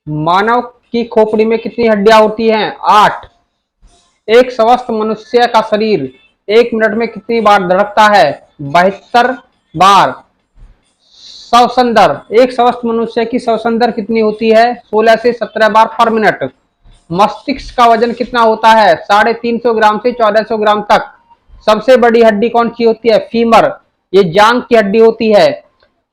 मानव की खोपड़ी में कितनी हड्डियां होती हैं? 8। एक स्वस्थ मनुष्य का शरीर 1 मिनट में कितनी बार धड़कता है? 72 बार। श्वसन एक स्वस्थ मनुष्य की श्वसन दर कितनी होती है? 16 से 17 बार पर मिनट। मस्तिष्क का वजन कितना होता है? 350 ग्राम से 1400 ग्राम तक। सबसे बड़ी हड्डी कौन सी होती है? फीमर, ये जांग की हड्डी होती है।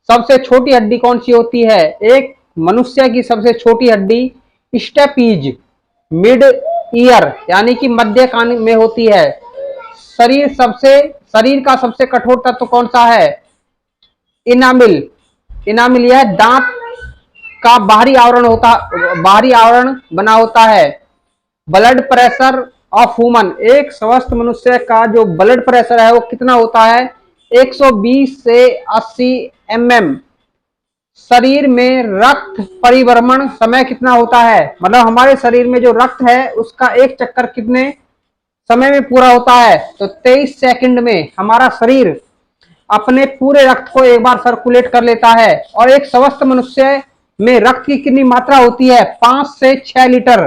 सबसे छोटी हड्डी कौन सी होती है? एक मनुष्य की सबसे छोटी हड्डी स्टेपीज मिड ईयर यानी कि मध्य कान में होती है। शरीर का सबसे कठोर तत्व कौन सा है? इनामिल। इनामिल यह दांत का बाहरी आवरण बना होता है। ब्लड प्रेशर ऑफ ह्यूमन, एक स्वस्थ मनुष्य का जो ब्लड प्रेशर है वो कितना होता है? 120 से 80 mm। शरीर में रक्त परिभ्रमण समय कितना होता है? मतलब हमारे शरीर में जो रक्त है उसका एक चक्कर कितने समय में पूरा होता है? तो 23 सेकंड में हमारा शरीर अपने पूरे रक्त को एक बार सर्कुलेट कर लेता है। और एक स्वस्थ मनुष्य में रक्त की कितनी मात्रा होती है? 5 से 6 लीटर।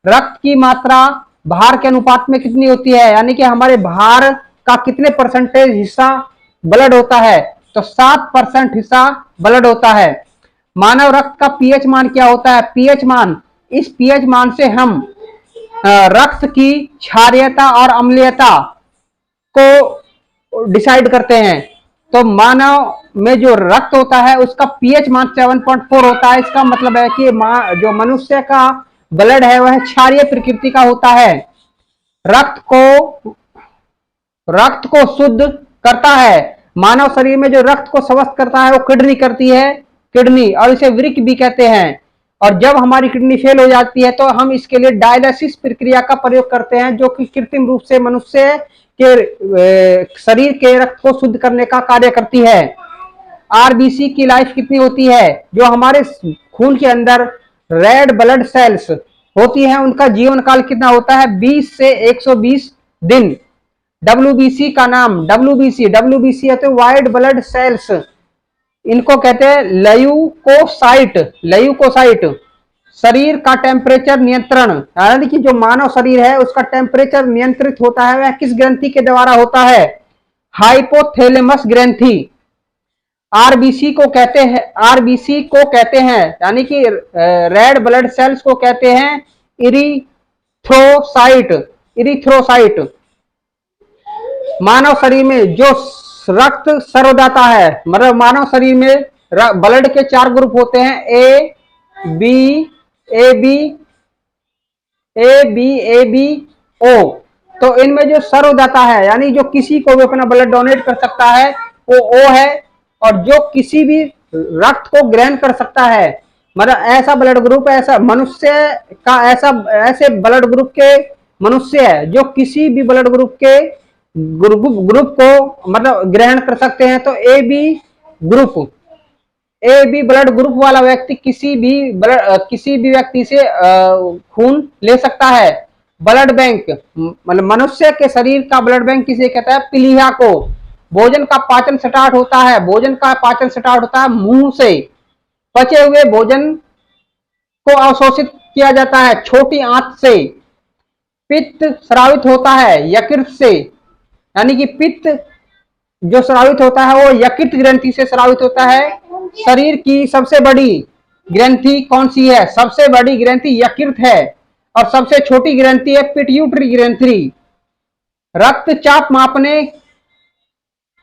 रक्त की मात्रा भार के अनुपात में कितनी होती है? यानी कि हमारे भार का कितने परसेंटेज हिस्सा ब्लड होता है? तो 7% हिस्सा ब्लड होता है। मानव रक्त का पीएच मान क्या होता है? पीएच मान, इस पीएच मान से हम रक्त की क्षारीयता और अम्लीयता को डिसाइड करते हैं। तो मानव में जो रक्त होता है उसका पीएच मान 7.4 होता है। इसका मतलब है कि जो मनुष्य का ब्लड है वह क्षारीय प्रकृति का होता है। रक्त को शुद्ध करता है। मानव शरीर में जो रक्त को स्वस्थ करता है वो किडनी करती है, किडनी, और इसे वृक्क भी कहते हैं। और जब हमारी किडनी फेल हो जाती है तो हम इसके लिए डायलिसिस प्रक्रिया का प्रयोग करते हैं, जो कि कृत्रिम रूप से मनुष्य के शरीर के रक्त को शुद्ध करने का कार्य करती है। आरबीसी की लाइफ कितनी होती है? जो हमारे खून के अंदर रेड ब्लड सेल्स होती हैं उनका जीवन काल कितना होता है? 20 से 120 दिन। डब्ल्यूबीसी का नाम, डब्ल्यूबीसी है तो व्हाइट ब्लड सेल्स, इनको कहते हैं ल्यूकोसाइट। शरीर का टेम्परेचर नियंत्रण, यानी कि जो मानव शरीर है उसका टेम्परेचर नियंत्रित होता है वह किस ग्रंथि के द्वारा होता है? हाइपोथैलेमस ग्रंथि। आरबीसी को कहते हैं यानी कि रेड ब्लड सेल्स को कहते हैं इरिथ्रोसाइट। मानव शरीर में जो रक्त सर्वदाता है, मतलब मानव शरीर में ब्लड के 4 ग्रुप होते हैं, ए बी ओ। तो इनमें जो सर्वदाता है यानी जो किसी को भी अपना ब्लड डोनेट कर सकता है वो ओ है। और जो किसी भी रक्त को ग्रहण कर सकता है, मतलब ऐसा ब्लड ग्रुप, ऐसा मनुष्य का ऐसे ब्लड ग्रुप के मनुष्य है जो किसी भी ब्लड ग्रुप के ग्रुप को मतलब ग्रहण कर सकते हैं। तो ए बी ब्लड ग्रुप वाला व्यक्ति किसी भी व्यक्ति से खून ले सकता है। ब्लड बैंक, मतलब मनुष्य के शरीर का ब्लड बैंक किसे कहता है? पीलिया को। भोजन का पाचन स्टार्ट होता है मुंह से। पचे हुए भोजन को अवशोषित किया जाता है छोटी आंत से। पित्त स्रावित होता है यकृत से, यानी कि पित्त जो स्रावित होता है वो यकृत ग्रंथि से स्रावित होता है। शरीर की सबसे बड़ी ग्रंथि कौन सी है? सबसे बड़ी ग्रंथि यकृत है और सबसे छोटी ग्रंथि है पिट्यूटरी ग्रंथि।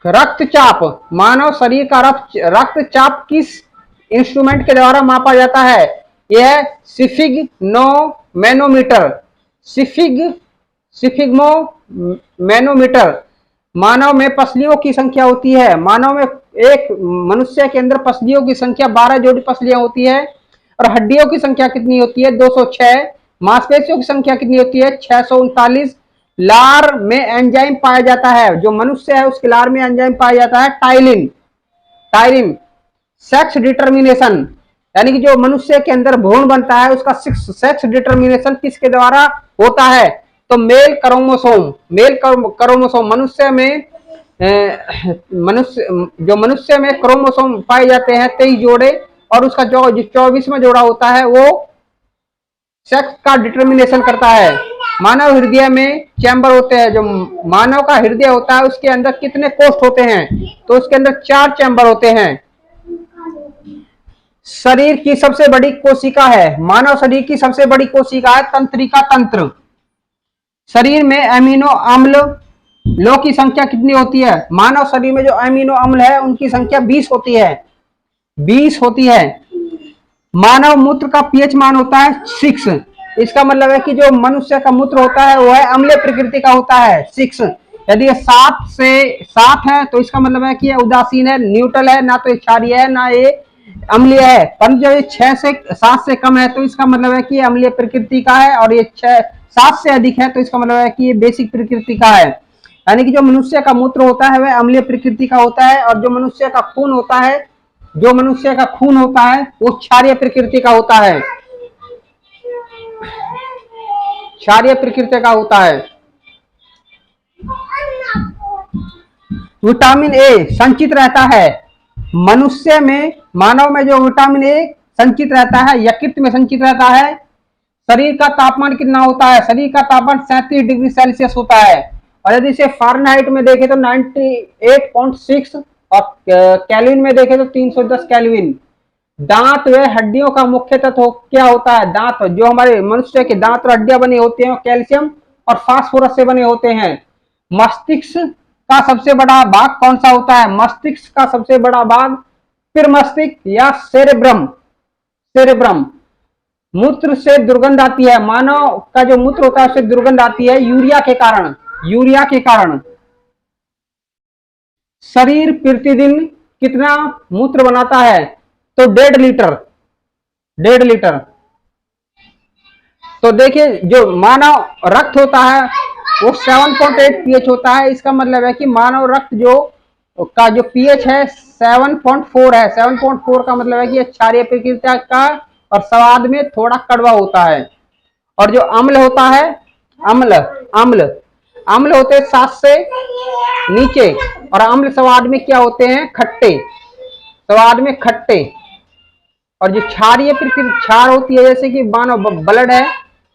रक्तचाप, मानव शरीर का रक्तचाप किस इंस्ट्रूमेंट के द्वारा मापा जाता है? यह सिफिग्मोमेनोमीटर। मानव में पसलियों की संख्या होती है, मानव में एक मनुष्य के अंदर पसलियों की संख्या 12 जोड़ी पसलियां होती है। और हड्डियों की संख्या कितनी होती है? 206। मांसपेशियों की संख्या कितनी होती है? 639। लार में एंजाइम पाया जाता है, जो मनुष्य है उसके लार में एंजाइम पाया जाता है टाइलिन। सेक्स डिटर्मिनेशन, यानी कि जो मनुष्य के अंदर भ्रूण बनता है उसका सेक्स डिटर्मिनेशन किसके द्वारा होता है? तो मेल क्रोमोसोम। मनुष्य में मनुष्य, जो मनुष्य में क्रोमोसोम पाए जाते हैं 23 जोड़े, और उसका जो 24वां जोड़ा होता है वो सेक्स का डिटर्मिनेशन करता है। मानव हृदय में चैम्बर होते हैं, जो मानव का हृदय होता है उसके अंदर कितने कोष्ठ होते हैं, तो उसके अंदर 4 चैम्बर होते हैं। शरीर की सबसे बड़ी कोशिका है, मानव शरीर की सबसे बड़ी कोशिका है तंत्रिका तंत्र। शरीर में अमीनो अम्लों की संख्या कितनी होती है? मानव शरीर में जो अमीनो अम्ल है उनकी संख्या 20 होती है, 20 होती है। मानव मूत्र का पीएच मान होता है 6। इसका मतलब है कि जो मनुष्य का मूत्र होता है वो है अम्लीय प्रकृति का होता है 6। यदि ये 7 है तो इसका मतलब है कि ये उदासीन है, न्यूट्रल है, ना तो ये क्षारीय है ना ये अम्लीय है। परंतु जब ये 7 से कम है तो इसका मतलब है कि ये अम्लीय प्रकृति का है, और ये 7 से अधिक है तो इसका मतलब है कि ये बेसिक प्रकृति का है। यानी कि जो मनुष्य का मूत्र होता है वह अम्लीय प्रकृति का होता है, और जो मनुष्य का खून होता है वो क्षारीय प्रकृति का होता है, क्षारीय प्रकृति का होता है। विटामिन ए संचित रहता है मनुष्य में, मानव में जो विटामिन ए संचित रहता है, यकृत में संचित रहता है। शरीर का तापमान कितना होता है? शरीर का तापमान 37 डिग्री सेल्सियस होता है, और यदि इसे फ़ारेनहाइट में देखें तो 98.6, और केल्विन में देखें तो 310 केल्विन। दांत व हड्डियों का मुख्य तत्व क्या होता है? दांत, जो हमारे मनुष्य के दांत और हड्डियां बनी होती हैं कैल्शियम और फास्फोरस से बने होते हैं। मस्तिष्क का सबसे बड़ा भाग कौन सा होता है? मस्तिष्क का सबसे बड़ा भाग पिरमस्तिष्क या सेरेब्रम, सेरेब्रम। मूत्र से दुर्गंध आती है, मानव का जो मूत्र होता है उससे दुर्गंध आती है यूरिया के कारण, यूरिया के कारण। शरीर प्रतिदिन कितना मूत्र बनाता है? तो 1.5 लीटर, 1.5 लीटर। तो देखिए जो मानव रक्त होता है वो 7.8 पीएच होता है। इसका मतलब है कि मानव रक्त जो पीएच है 7.4 है। 7.4 का मतलब है कि क्षारीय प्रकृति का, और स्वाद में थोड़ा कड़वा होता है। और जो अम्ल होता है, अम्ल होते हैं 7 से नीचे, और अम्ल स्वाद में क्या होते हैं? खट्टे, स्वाद में खट्टे। और जो क्षारीय प्रकृति क्षार होती है, जैसे कि मानव ब्लड है,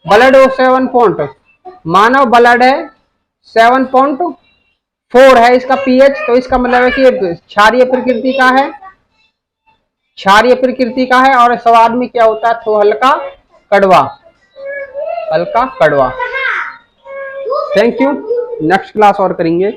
ब्लड वो 7 मानव ब्लड है 7.4 है इसका पीएच, तो इसका मतलब है कि क्षारीय प्रकृति का है, क्षारीय प्रकृति का है। और स्वाद में क्या होता है? तो हल्का कड़वा, हल्का कड़वा। थैंक यू, नेक्स्ट क्लास और करेंगे।